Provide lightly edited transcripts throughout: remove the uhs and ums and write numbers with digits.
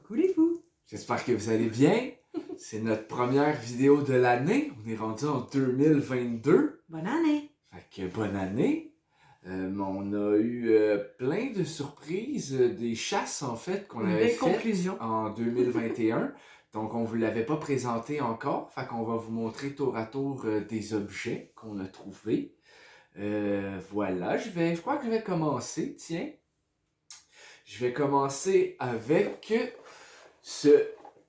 Coucou les fous! J'espère que vous allez bien. C'est notre première vidéo de l'année. On est rendu en 2022. Bonne année! Fait que bonne année. On a eu plein de surprises, des chasses en fait qu'on Une avait belle faites conclusion. en 2021. Donc on vous l'avait pas présenté encore. Fait qu'on va vous montrer tour à tour des objets qu'on a trouvés. Voilà, je crois que je vais commencer. Tiens. Je vais commencer avec ce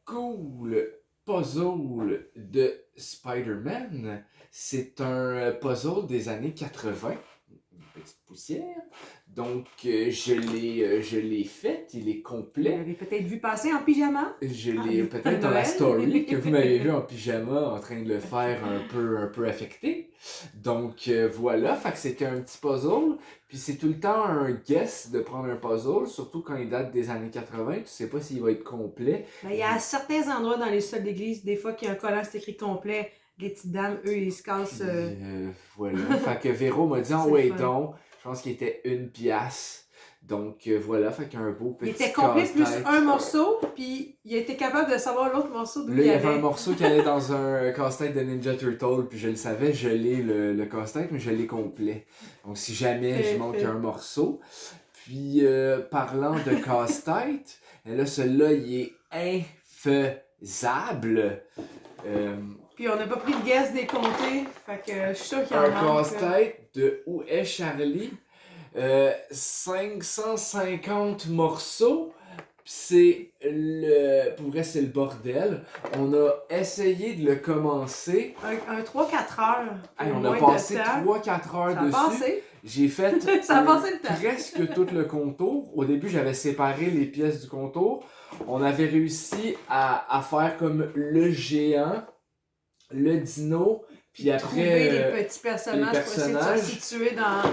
cool puzzle de Spider-Man. C'est un puzzle des années 80. Une petite poussière. Donc, je l'ai fait. Il est Vous complet. l'avez peut-être vu passer en pyjama? Je l'ai le peut-être dans la Noël. story que vous m'avez vu en pyjama en train de le faire un peu affecté. Donc voilà, fait que c'était un petit puzzle. Puis c'est tout le temps un guess de prendre un puzzle, surtout quand il date des années 80. Tu sais pas s'il va être complet. Ben, il y a certains endroits dans les sols d'église, des fois qu'il y a un collant c'est écrit complet. Les petites dames, eux, ils se cassent. Voilà, fait que Véro m'a dit, oh C'est ouais le fun. donc, je pense qu'il était 1$. Donc voilà, fait qu'un beau petit Il était complet plus casse-tête. un morceau, puis il a été capable de savoir l'autre morceau d'où Là, il y avait avait. un morceau qui allait dans un casse-tête de Ninja Turtle, puis je le savais, je l'ai le casse-tête, mais je l'ai complet. Donc si jamais je manque un morceau. Puis parlant de casse-tête, là, celui-là, il est infaisable. Puis on n'a pas pris le guess des comtés, fait que je suis sûre qu'il y en Un manque. casse-tête de Où est Charlie? 550 morceaux. C'est le. Pour vrai, c'est le bordel. On a essayé de le commencer. Un 3-4 heures. Hey, on moins a de passé temps. 3-4 heures Ça a dessus. passé. J'ai fait Ça a passé le temps. presque tout le contour. Au début, j'avais séparé les pièces du contour. On avait réussi à faire comme le géant, le dino, puis après Trouver les petits personnages, pour essayer de se situer dans le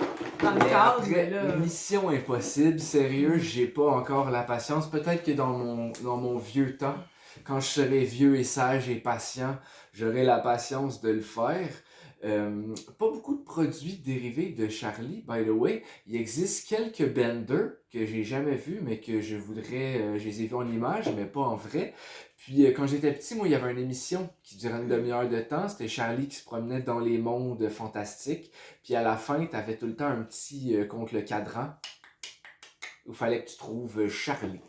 mais cadre. après, Mais là, mission impossible, sérieux, j'ai pas encore la patience. Peut-être que dans mon vieux temps, quand je serai vieux et sage et patient, j'aurai la patience de le faire. Pas beaucoup de produits dérivés de Charlie, by the way. Il existe quelques benders que j'ai jamais vus, mais que je voudrais. Je les ai vus en image, mais pas en vrai. Puis quand j'étais petit, moi, il y avait une émission qui durait une demi-heure de temps. C'était Charlie qui se promenait dans les mondes fantastiques. Puis à la fin, tu avais tout le temps un petit contre le cadran où il fallait que tu trouves Charlie.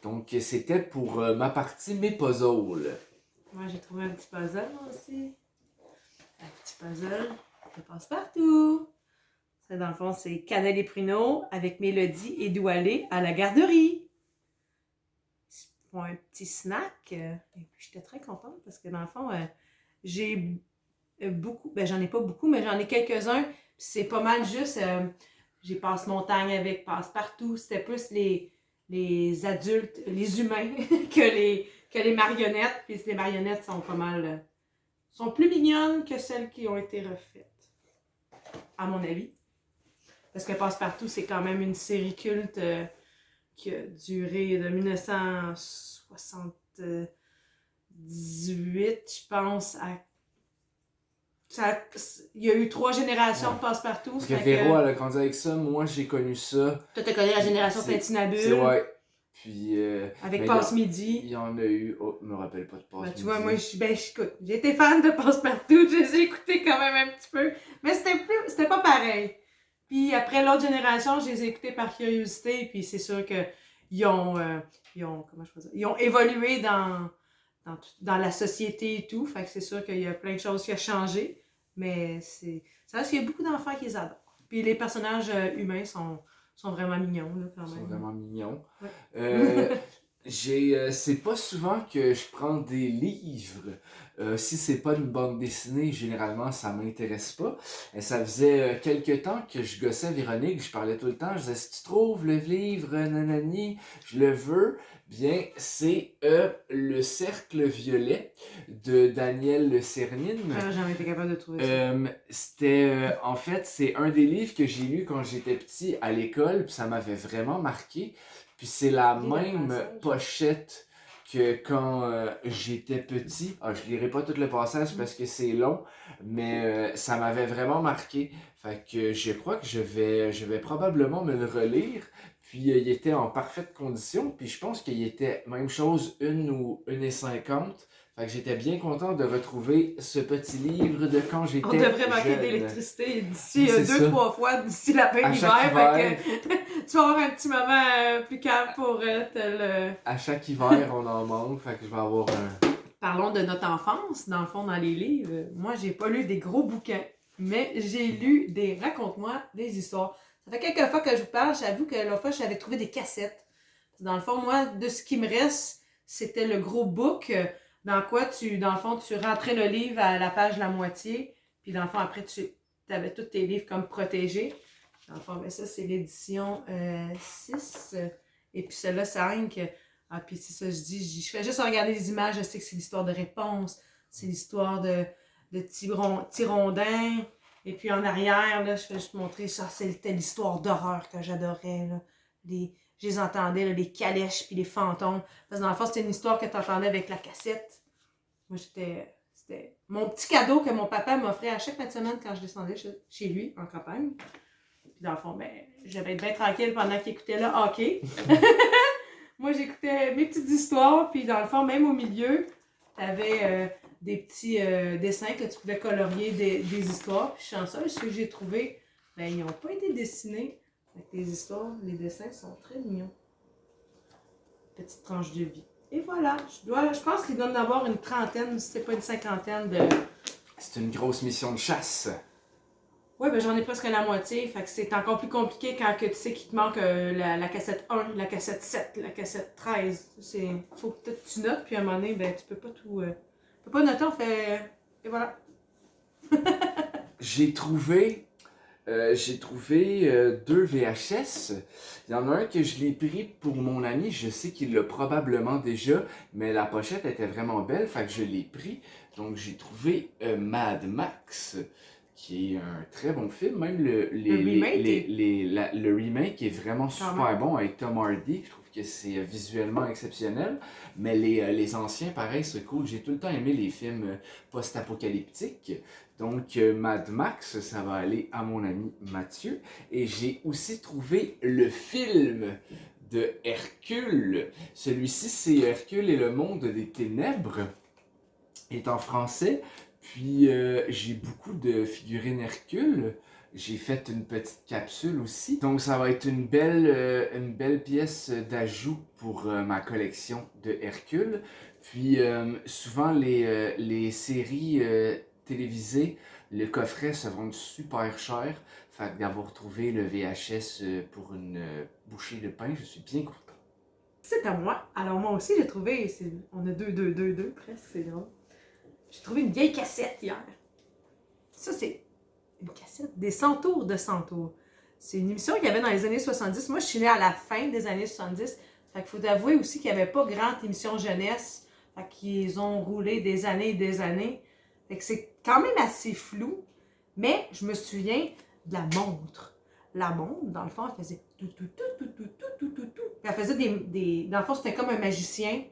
Donc c'était pour ma partie mes puzzles. moi j'ai trouvé un petit puzzle moi aussi. Un petit puzzle de passe-partout. Ça, dans le fond, c'est Cannelle et Pruneau avec Mélodie et Doualé à la garderie. Pour un petit snack. Et puis j'étais très contente parce que dans le fond, j'ai beaucoup, ben j'en ai pas beaucoup, mais j'en ai quelques-uns. Puis c'est pas mal juste, j'ai passe-montagne avec passe-partout. C'était plus les adultes, les humains que les marionnettes. Puis les marionnettes sont pas mal, sont plus mignonnes que celles qui ont été refaites, à mon avis. Parce que Passe-Partout, c'est quand même une série culte qui a duré de 1978, je pense, à... Il y a eu 3 générations de Passe-Partout. Parce que Véro, elle a grandi avec ça. Moi, j'ai connu ça. Toi, t'as connu la génération Tintinabule. C'est ouais. Puis. Avec Passe-Midi. Il y en a eu. Oh, je me rappelle pas de Passe-Midi. Tu vois, moi, j'écoute. J'étais fan de Passe-Partout. Je les ai écoutés quand même un petit peu. Mais c'était pas pareil. Puis après l'autre génération, je les ai écoutés par curiosité. Puis c'est sûr qu'ils ont, comment je peux dire, ils ont évolué dans la société et tout. Fait que c'est sûr qu'il y a plein de choses qui ont changé. Mais ça reste qu'il y a beaucoup d'enfants qui les adorent. Puis les personnages humains sont vraiment mignons, là, quand même. Ils sont vraiment mignons. Ouais. C'est pas souvent que je prends des livres. Si c'est pas une bande dessinée, généralement, ça m'intéresse pas. Et ça faisait quelques temps que je gossais Véronique, je parlais tout le temps. Je disais, si tu trouves le livre, nanani, je le veux. Bien, c'est Le Cercle Violet de Daniel Cernine. J'aurais jamais été capable de trouver ça. En fait, c'est un des livres que j'ai lu quand j'étais petit à l'école, puis ça m'avait vraiment marqué. Puis c'est la même pochette que quand j'étais petit. Je lirai pas tout le passage parce que c'est long, mais ça m'avait vraiment marqué. Fait que je crois que je vais probablement me le relire. Puis il était en parfaite condition, puis je pense qu'il était même chose 1 ou 1,50. Fait que j'étais bien content de retrouver ce petit livre de quand j'étais On devrait manquer jeune. d'électricité d'ici Oui, c'est ça. 2-3 fois d'ici la fin À de chaque l'hiver. hiver. Fait que tu vas avoir un petit moment plus calme pour te le... À chaque hiver, on en manque, fait que je vais avoir un... Parlons de notre enfance, dans le fond, dans les livres. Moi, j'ai pas lu des gros bouquins, mais j'ai lu des raconte-moi des histoires. Ça fait quelques fois que je vous parle, j'avoue que l'autre fois, j'avais trouvé des cassettes. Dans le fond, moi, de ce qui me reste, c'était le gros book, dans quoi dans le fond, tu rentrais le livre à la page la moitié, puis dans le fond, après, tu avais tous tes livres comme protégés. Dans le fond, ben ça, c'est l'édition 6, et puis celle-là, 5. Ah, puis c'est ça, je fais juste regarder les images, je sais que c'est l'histoire de Réponse, c'est l'histoire de Tirondin, et puis en arrière, là, je fais juste montrer ça, c'était l'histoire d'horreur que j'adorais, là. Je les entendais, là, les calèches puis les fantômes. Parce que dans le fond, c'était une histoire que tu entendais avec la cassette. Moi, c'était mon petit cadeau que mon papa m'offrait à chaque fin de semaine quand je descendais chez lui, en campagne. Puis dans le fond, ben, je devais être bien tranquille pendant qu'il écoutait le hockey. Moi, j'écoutais mes petites histoires, puis dans le fond, même au milieu, t'avais des petits dessins que tu pouvais colorier des histoires. Puis chanceuse, ceux que j'ai trouvés, ben, ils n'ont pas été dessinés. Avec les histoires, les dessins sont très mignons. Petite tranche de vie. Et voilà, je pense qu'il doit en avoir une trentaine, si c'est pas une cinquantaine de... C'est une grosse mission de chasse. Ouais, ben j'en ai presque la moitié, fait que c'est encore plus compliqué quand que tu sais qu'il te manque la cassette 1, la cassette 7, la cassette 13. Faut que tu notes, puis à un moment donné, ben tu peux pas tout... tu peux pas noter, on fait... Et voilà. J'ai trouvé 2 VHS. Il y en a un que je l'ai pris pour mon ami. Je sais qu'il l'a probablement déjà, mais la pochette était vraiment belle, fait que je l'ai pris. Donc j'ai trouvé Mad Max, qui est un très bon film. Même le remake est vraiment super bon avec Tom Hardy. Je trouve que c'est visuellement exceptionnel. Mais les anciens, pareil, c'est cool. J'ai tout le temps aimé les films post-apocalyptiques. Donc, Mad Max, ça va aller à mon ami Mathieu. Et j'ai aussi trouvé le film de Hercule. Celui-ci, c'est Hercule et le monde des ténèbres. Il est en français. Puis, j'ai beaucoup de figurines Hercule. J'ai fait une petite capsule aussi. Donc, ça va être une belle pièce d'ajout pour ma collection de Hercule. Puis, souvent, les séries télévisées, le coffret se vend super cher. Fait que d'avoir trouvé le VHS pour une bouchée de pain, je suis bien content. C'est à moi. Alors moi aussi, j'ai trouvé... On a deux, presque, c'est drôle. J'ai trouvé une vieille cassette hier. Ça, c'est une cassette des Centaures de Centaures. C'est une émission qu'il y avait dans les années 70. Moi, je suis née à la fin des années 70. Fait qu'il faut avouer aussi qu'il n'y avait pas grande émission jeunesse. Fait qu'ils ont roulé des années et des années. Fait que c'est quand même assez flou. Mais je me souviens de la montre. La montre, dans le fond, elle faisait tout. Elle faisait dans le fond, c'était comme un magicien.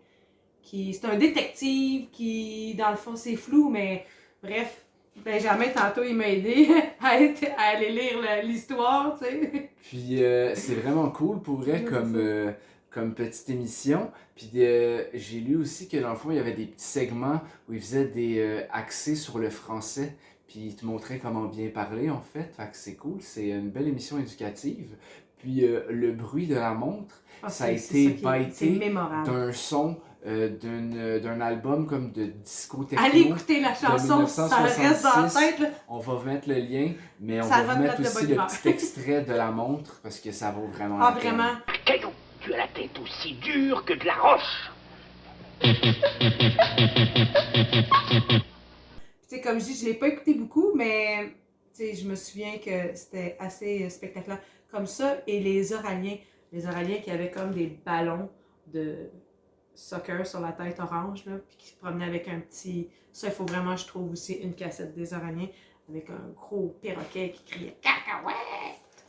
C'est un détective qui, dans le fond, c'est flou, mais bref, Benjamin, tantôt, il m'a aidé à aller lire l'histoire, tu sais. Puis c'est vraiment cool pour vrai comme petite émission. Puis j'ai lu aussi que dans le fond, il y avait des petits segments où ils faisaient des axés sur le français. Puis ils te montraient comment bien parler en fait. Fait que c'est cool, c'est une belle émission éducative. Puis le bruit de la montre, ça a été bâti d'un son d'un album comme de disco techno. Allez écouter la chanson, ça reste dans la tête. Là. On va vous mettre le lien, mais on va vous mettre aussi le petit extrait de la montre parce que ça vaut vraiment la peine. Vraiment? Caillou, tu as la tête aussi dure que de la roche. Tu sais, comme je dis, je l'ai pas écouté beaucoup, mais tu sais, je me souviens que c'était assez spectaculaire. Comme ça, et les Oraliens qui avaient comme des ballons de soccer sur la tête orange, là, puis qui se promenaient avec un petit... Ça, il faut vraiment, je trouve, aussi une cassette des Oraliens avec un gros perroquet qui criait « Cacahuète! »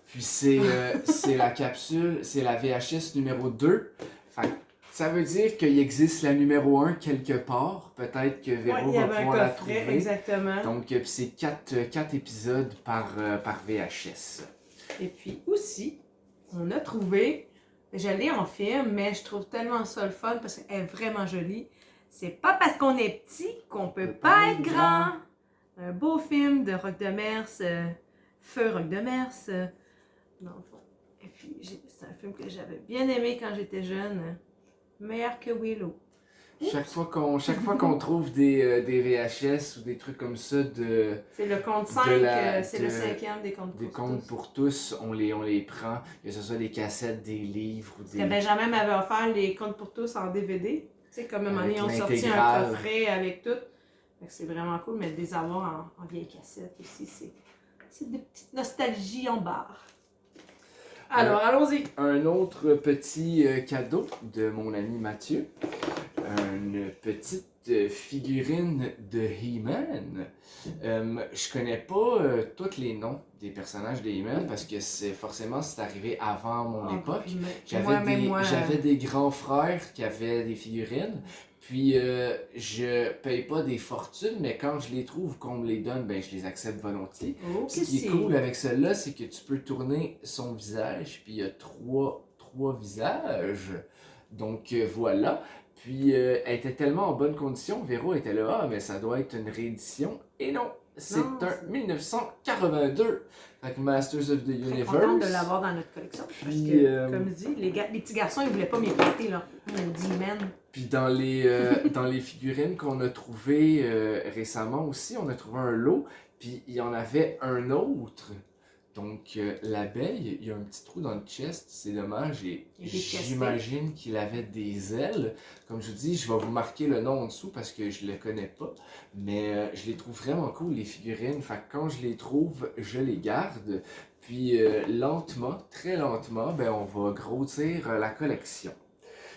Puis c'est la capsule, c'est la VHS numéro 2. Fait que ça veut dire qu'il existe la numéro 1 quelque part. Peut-être que Véro va pouvoir la trouver. Exactement. Donc, c'est 4 épisodes par VHS. Et puis aussi, on a trouvé Je l'ai en film, mais je trouve tellement ça le fun parce qu'elle est vraiment jolie. C'est pas parce qu'on est petit qu'on peut pas être grand. Un beau film de Rock de Mers, Feu Rock de Mers, dans le fond. Et puis, c'est un film que j'avais bien aimé quand j'étais jeune. Meilleur que Willow. Chaque fois qu'on trouve des VHS ou des trucs comme ça C'est le conte 5, c'est le 5e des contes des pour contes tous. pour tous, on les prend, que ce soit des cassettes, des livres ou Parce des... que Benjamin m'avait offert les contes pour tous en DVD. Tu sais, comme à un moment donné, Avec ils ont sorti un l'intégrale. coffret avec tout. Fait que c'est vraiment cool, mais de les avoir en vieille cassette aussi, c'est des petites nostalgies en barre. Alors, allons-y. Un autre petit cadeau de mon ami Mathieu. Une petite figurine de He-Man. Je connais pas tous les noms des personnages de He-Man parce que c'est arrivé avant mon époque. J'avais des grands frères qui avaient des figurines. Puis je paye pas des fortunes, mais quand je les trouve, qu'on me les donne, ben je les accepte volontiers. Oh, Ce qui est cool avec celle-là, c'est que tu peux tourner son visage, puis il y a trois visages. Donc voilà. Puis elle était tellement en bonne condition, Véro était là, mais ça doit être une réédition. Et non, c'est un 1982 avec Masters of the Universe. Universe. Content de l'avoir dans notre collection. Parce que, comme je dis, les petits garçons, ils voulaient pas m'y prêter, là. On dit, man. Puis dans les figurines qu'on a trouvées récemment aussi, on a trouvé un lot, puis il y en avait un autre. Donc l'abeille, il y a un petit trou dans le chest, c'est dommage, et j'imagine qu'il avait des ailes. Comme je vous dis, je vais vous marquer le nom en dessous parce que je le connais pas, mais je les trouve vraiment cool les figurines, fait que quand je les trouve, je les garde. Puis lentement, très lentement, ben on va grossir la collection.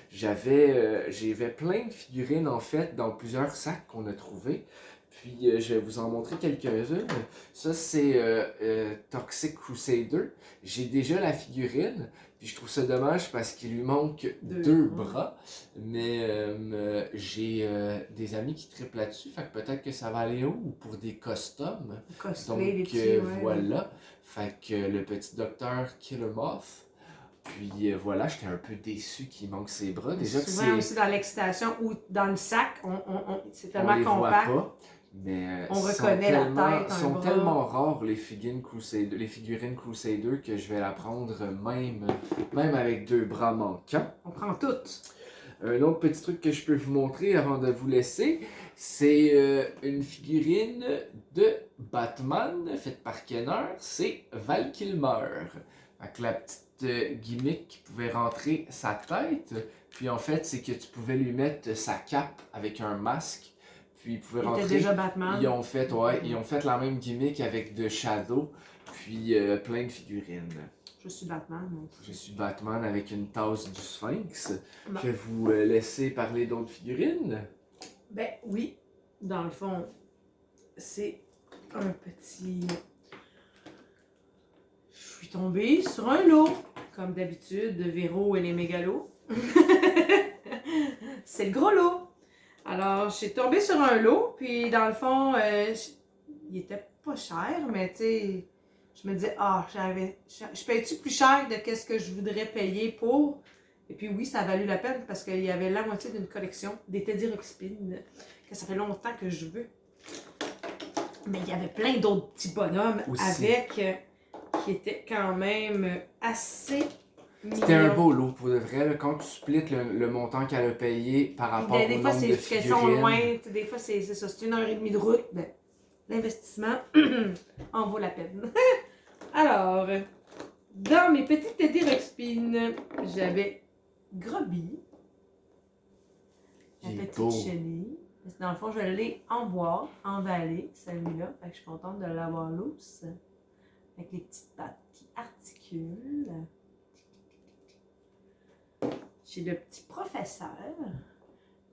J'avais plein de figurines en fait dans plusieurs sacs qu'on a trouvés. Puis je vais vous en montrer quelques-unes. Ça c'est Toxic Crusader. J'ai déjà la figurine. Puis je trouve ça dommage parce qu'il lui manque deux bras. Mais j'ai des amis qui triplent là-dessus. Fait que peut-être que ça va aller haut ou pour des customs. Cosplay, donc voilà. Fait que le petit docteur Killer Moth. Puis voilà, j'étais un peu déçu qu'il manque ses bras. Déjà souvent aussi dans l'excitation ou dans le sac, c'est tellement compact. On les voit pas, mais on reconnaît la tête. Ils sont tellement rares les figurines Crusader que je vais la prendre même avec deux bras manquants. On prend toutes. Un autre petit truc que je peux vous montrer avant de vous laisser, c'est une figurine de Batman faite par Kenner, c'est Val Kilmer. Avec la petite gimmick qui pouvait rentrer sa tête. Puis en fait, c'est que tu pouvais lui mettre sa cape avec un masque. Puis il pouvait rentrer. C'était déjà Batman. Ils ont fait la même gimmick avec The Shadow. Puis plein de figurines. Je suis Batman. Je suis Batman avec une tasse du Sphinx. Bon. Je vais vous laisser parler d'autres figurines. Ben oui, dans le fond, c'est un petit... Je suis tombée sur un lot, comme d'habitude, de Véro et les mégalos. C'est le gros lot. Alors, je suis tombée sur un lot, puis dans le fond, il était pas cher, mais tu sais, je me disais, je paye-tu plus cher de qu'est-ce que je voudrais payer pour? Et puis oui, ça a valu la peine parce qu'il y avait la moitié d'une collection des Teddy Ruxpin, que ça fait longtemps que je veux. Mais il y avait plein d'autres petits bonhommes aussi. Avec... qui était quand même assez mignon. C'était un beau lot pour de vrai. Là, quand tu splits le montant qu'elle a payé par rapport au nombre de figurines. Des fois, c'est sont loin. Des fois, c'est ça. C'est 1h30 de route. Ben, l'investissement en vaut la peine. Alors, dans mes petites Teddy Ruxpin, j'avais Grobby. La petite chenille. Dans le fond, je l'ai en bois, emballé, celui-là. Fait que je suis contente de l'avoir loose. Avec les petites pattes qui articulent. J'ai le petit professeur,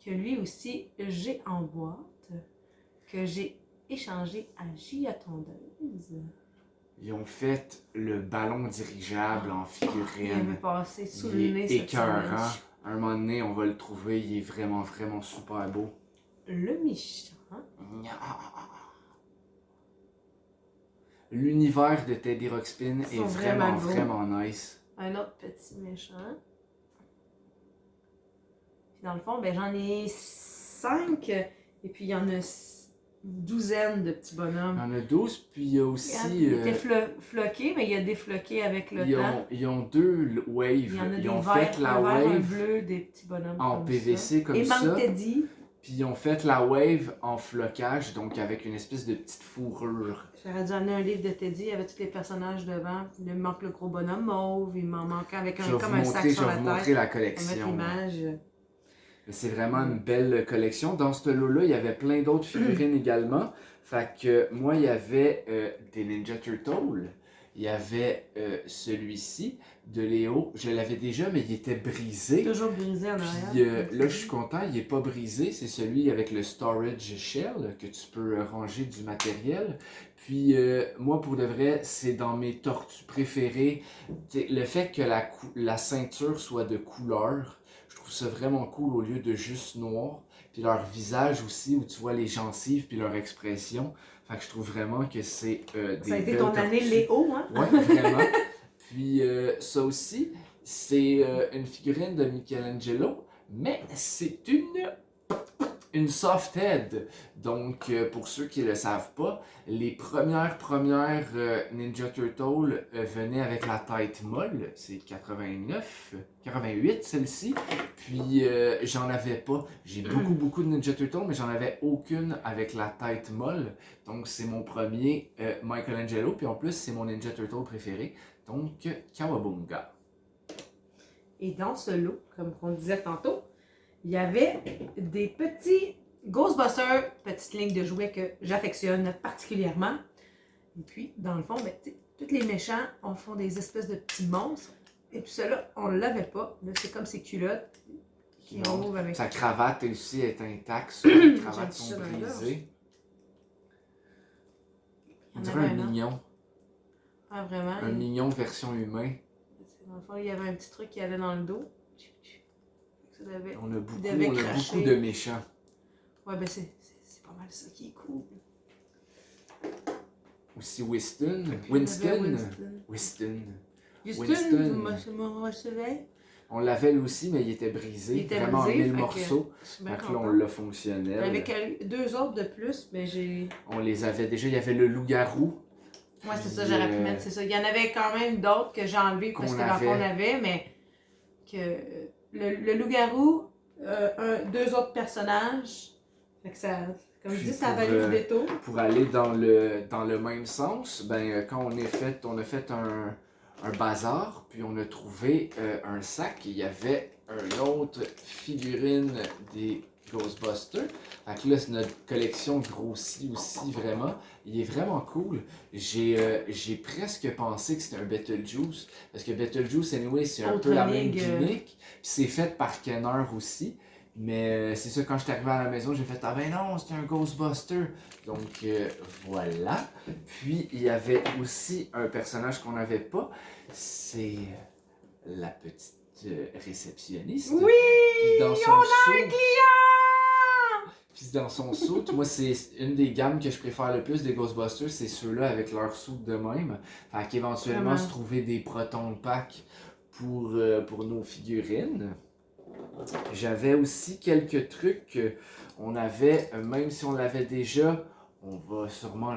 que lui aussi j'ai en boîte, que j'ai échangé à Gia Tondeuse. Ils ont fait le ballon dirigeable en figurine. Il avait passé sous le nez cette écœurant. Un moment donné, on va le trouver, il est vraiment, vraiment super beau. Le méchant. L'univers de Teddy Ruxpin est vraiment, vraiment nice. Un autre petit méchant. dans le fond, ben, j'en ai 5. Et puis, il y en a une douzaine de petits Il bonhommes. y en a 12, puis il y a aussi... Il était floqué, mais il a défloqué avec le temps. ils ont 2 waves. Il y en a Ils des ont verts, fait la un vert, un wave bleu, des petits bonhommes en comme PVC ça. comme Et ça. Manque Teddy. Puis ils ont fait la wave en flocage, donc avec une espèce de petite fourrure. J'aurais dû amener un livre de Teddy, il y avait tous les personnages devant. Il me manque le gros bonhomme mauve, il m'en manque avec comme un sac sur Je la vais vous montrer la tête. On va mettre collection. l'image. C'est vraiment une belle collection. Dans ce lot-là, il y avait plein d'autres figurines également. Fait que moi, il y avait des Ninja Turtles. Il y avait celui-ci de Léo. Je l'avais déjà, mais il était brisé. Toujours brisé en arrière. Puis là, je suis content, il n'est pas brisé. C'est celui avec le storage shell que tu peux ranger du matériel. Puis moi, pour de vrai, c'est dans mes tortues préférées. T'sais, le fait que la ceinture soit de couleur, je trouve ça vraiment cool au lieu de juste noir. Puis leur visage aussi, où tu vois les gencives puis leur expression. Fait que je trouve vraiment que c'est des Ça a été belles ton année tortues. Léo, hein? Ouais, vraiment. Puis ça aussi, c'est une figurine de Michelangelo, mais c'est une soft head. Donc, pour ceux qui ne le savent pas, les premières Ninja Turtles venaient avec la tête molle. C'est 88 celle-ci. Puis, j'en avais pas. J'ai beaucoup de Ninja Turtles, mais j'en avais aucune avec la tête molle. Donc, c'est mon premier Michelangelo. Puis en plus, c'est mon Ninja Turtle préféré. Donc, Kawabunga. Et dans ce lot, comme on disait tantôt, il y avait des petits Ghostbusters, petites lignes de jouets que j'affectionne particulièrement. Et puis, dans le fond, ben, tous les méchants, on font des espèces de petits monstres. Et puis ceux-là, on ne l'avait pas. Là, c'est comme ces culottes qui enlèvent avec... Sa cravate aussi est intacte. Les cravates J'ai sont ça dans la gorge. brisées. On Il y en dirait avait un un autre. mignon. Ah, vraiment? Un mignon version humain. Dans le fond, il y avait un petit truc qui allait dans le dos. Ça devait... On a beaucoup cracher. de méchants. Ouais, ben c'est pas mal ça qui est cool. Aussi Winston. Winston. Winston. Houston, vous me recevez? On l'avait lui aussi, mais il était brisé. Il était vraiment brisé, en mille fait que morceaux. Je suis bien Donc là, on contente. l'a fonctionnel. Avec 2 autres de plus, mais j'ai... On les avait déjà. Il y avait le loup-garou. Ouais, c'est ça, Puis, j'aurais pu mettre, c'est ça. Il y en avait quand même d'autres que j'ai enlevés parce qu'on que dans le fond, on avait. avait, mais que le loup-garou, 2 autres personnages, fait que ça, comme je Puis dis, ça a pour, valu le détour. Pour aller dans le même sens, quand on a fait un bazar, puis on a trouvé un sac, il y avait une autre figurine des Ghostbusters. Fait que là, notre collection grossit aussi vraiment. Il est vraiment cool. J'ai presque pensé que c'était un Beetlejuice, parce que Beetlejuice, anyway, c'est un Autre peu la même ligue. gimmick. Puis c'est fait par Kenner aussi. Mais c'est ça, quand je suis arrivé à la maison, j'ai fait « Ah ben non, c'est un Ghostbuster! » Donc voilà. Puis il y avait aussi un personnage qu'on n'avait pas. C'est la petite réceptionniste. Oui! Puis dans son On a un seau, client! puis dans son seau, moi c'est une des gammes que je préfère le plus des Ghostbusters, c'est ceux-là avec leur seau de même. Fait qu'éventuellement Vraiment. se trouver des protons pack pour nos figurines. J'avais aussi quelques trucs qu'on avait, même si on l'avait déjà, on va sûrement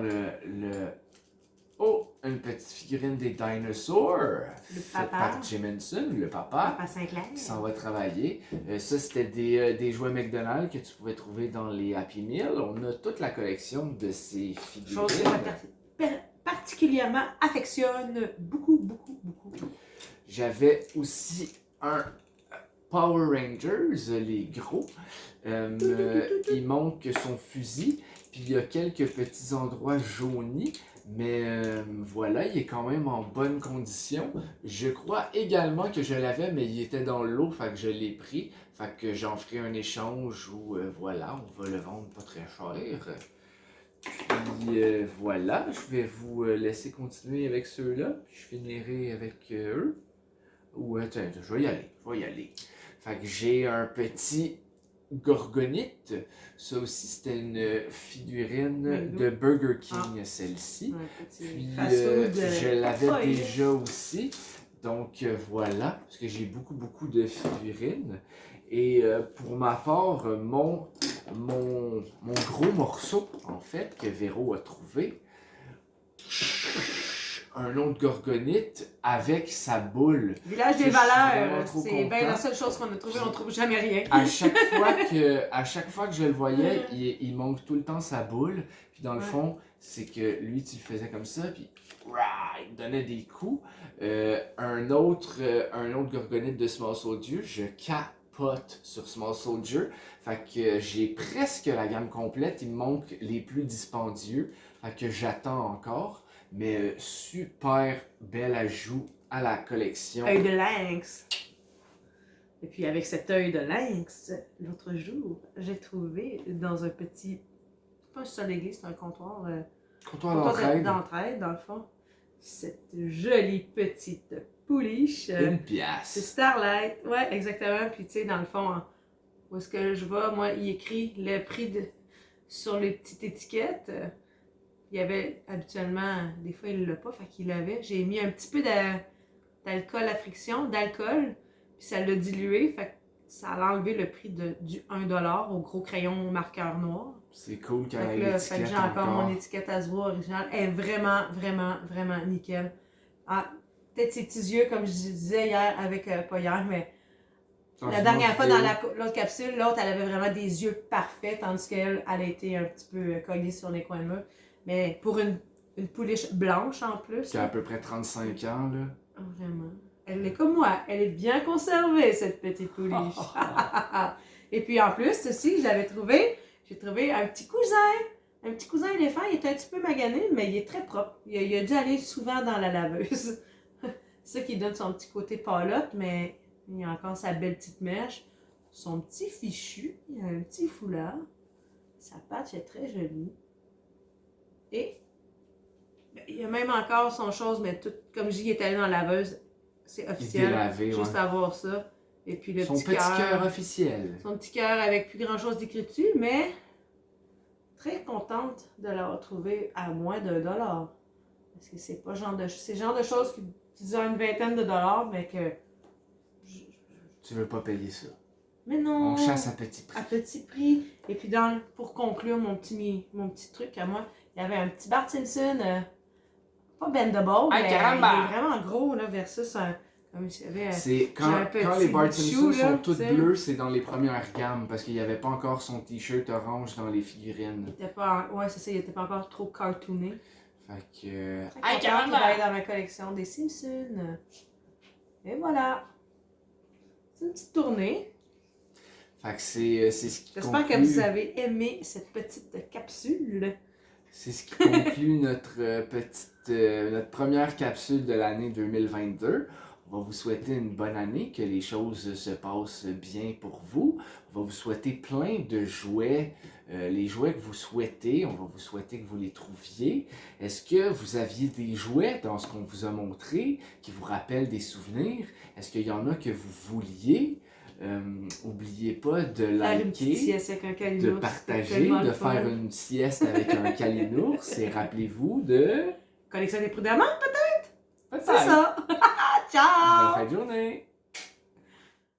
Oh! Une petite figurine des dinosaures, Le faite papa. par Jim Henson, le papa, Papa Sinclair. qui s'en va travailler. Ça, c'était des jouets McDonald's que tu pouvais trouver dans les Happy Meal. On a toute la collection de ces Chose figurines. que je particulièrement affectionne beaucoup. J'avais aussi un Power Rangers, les gros. Il manque son fusil, puis il y a quelques petits endroits jaunis, mais voilà, il est quand même en bonne condition. Je crois également que je l'avais, mais il était dans l'eau, fait que je l'ai pris, fait que j'en ferai un échange ou voilà, on va le vendre pas très cher. Puis voilà, je vais vous laisser continuer avec ceux-là, puis je finirai avec eux. Ou attends, je vais y aller. Fait que j'ai un petit Gorgonite. Ça aussi, c'était une figurine de Burger King, celle-ci. Un petit Puis fast-food, je l'avais foil. déjà aussi. Donc voilà, parce que j'ai beaucoup de figurines. Et pour ma part, mon gros morceau, en fait, que Véro a trouvé, un autre gorgonite avec sa boule. Village Je des suis vraiment valeurs, trop c'est bien content. la seule chose qu'on a trouvée, on trouve jamais rien. À chaque fois que je le voyais, il manque tout le temps sa boule. Puis dans le Ouais. fond, c'est que lui, tu le faisais comme ça, puis il te donnait des coups. Un autre gorgonite de Small Soldier, je capote sur Small Soldier. Fait que j'ai presque la gamme complète. Il me manque les plus dispendieux. Fait que j'attends encore. Mais super bel ajout à la collection. Œil de lynx. Et puis avec cet œil de lynx, l'autre jour, j'ai trouvé dans un petit, c'est pas un sol d'église, c'est un comptoir, Comptoir d'entraide dans le fond, cette jolie petite pouliche. Une C'est pièce. Starlight, ouais, exactement. Puis tu sais, dans le fond, où est-ce que je vais, moi, il écrit le prix sur les petites étiquettes. Il y avait habituellement, des fois il l'a pas, fait qu'il l'avait. J'ai mis un petit peu d'alcool à friction, d'alcool, puis ça l'a dilué, fait que ça a enlevé le prix du 1$ au gros crayon marqueur noir. C'est cool quand Fait il que y a là, fait que l'étiquette j'ai encore encore. mon étiquette à se voir originale. Elle est vraiment, vraiment, vraiment nickel. Ah, peut-être ses petits yeux, comme je disais hier, avec, pas hier, mais Dans la une dernière autre fois dans vidéo. l'autre capsule, l'autre, elle avait vraiment des yeux parfaits, tandis qu'elle, elle a été un petit peu cognée sur les coins de mur. Mais pour une pouliche blanche en plus. Qui a à peu près 35 ans, là. Oh, vraiment. Elle est comme moi. Elle est bien conservée, cette petite pouliche. Et puis en plus, aussi, j'ai trouvé un petit cousin. Un petit cousin éléphant. Il est un petit peu magané, mais il est très propre. Il a dû aller souvent dans la laveuse. C'est ça qui donne son petit côté palotte, mais il a encore sa belle petite mèche. Son petit fichu. Il a un petit foulard. Sa patte est très jolie. Et il y a même encore son chose, mais tout, comme je dis, il est allé dans la laveuse. C'est Il officiel. est délavé, Juste ouais. à voir ça. Et puis le Son petit petit cœur cœur. officiel. Son petit cœur avec plus grand chose d'écrit dessus, mais très contente de l'avoir trouvé à moins d'1$. Parce que c'est pas c'est le genre de choses qui disent une vingtaine de dollars, mais que. Tu veux pas payer ça. Mais non! On chasse à petit prix. À petit prix. Et puis pour conclure mon petit truc à moi, il y avait un petit Bart Simpson, pas bendable, mais il est vraiment gros là, versus comme il y avait. C'est quand un petit les Bart chou, Simpson là, sont toutes tu sais. bleues, c'est dans les premières gammes parce qu'il n'y avait pas encore son t-shirt orange dans les figurines. Il était pas, ouais, c'est ça, il était pas encore trop cartooné. Fait que. Très content qu'il va être dans ma collection des Simpsons. Et voilà. C'est une petite tournée. Fait que c'est ce qui J'espère que vous avez aimé cette petite capsule. C'est ce qui conclut notre première capsule de l'année 2022. On va vous souhaiter une bonne année, que les choses se passent bien pour vous. On va vous souhaiter plein de jouets, les jouets que vous souhaitez. On va vous souhaiter que vous les trouviez. Est-ce que vous aviez des jouets dans ce qu'on vous a montré qui vous rappellent des souvenirs? Est-ce qu'il y en a que vous vouliez? Oubliez pas de Faire une petite liker, sieste avec un de calinours, c'était partager, tellement de le fun. faire une sieste avec un calinours et rappelez-vous de... Collectionnez prudemment, peut-être? Peut-être. C'est ça! Ciao! Bonne fin de journée!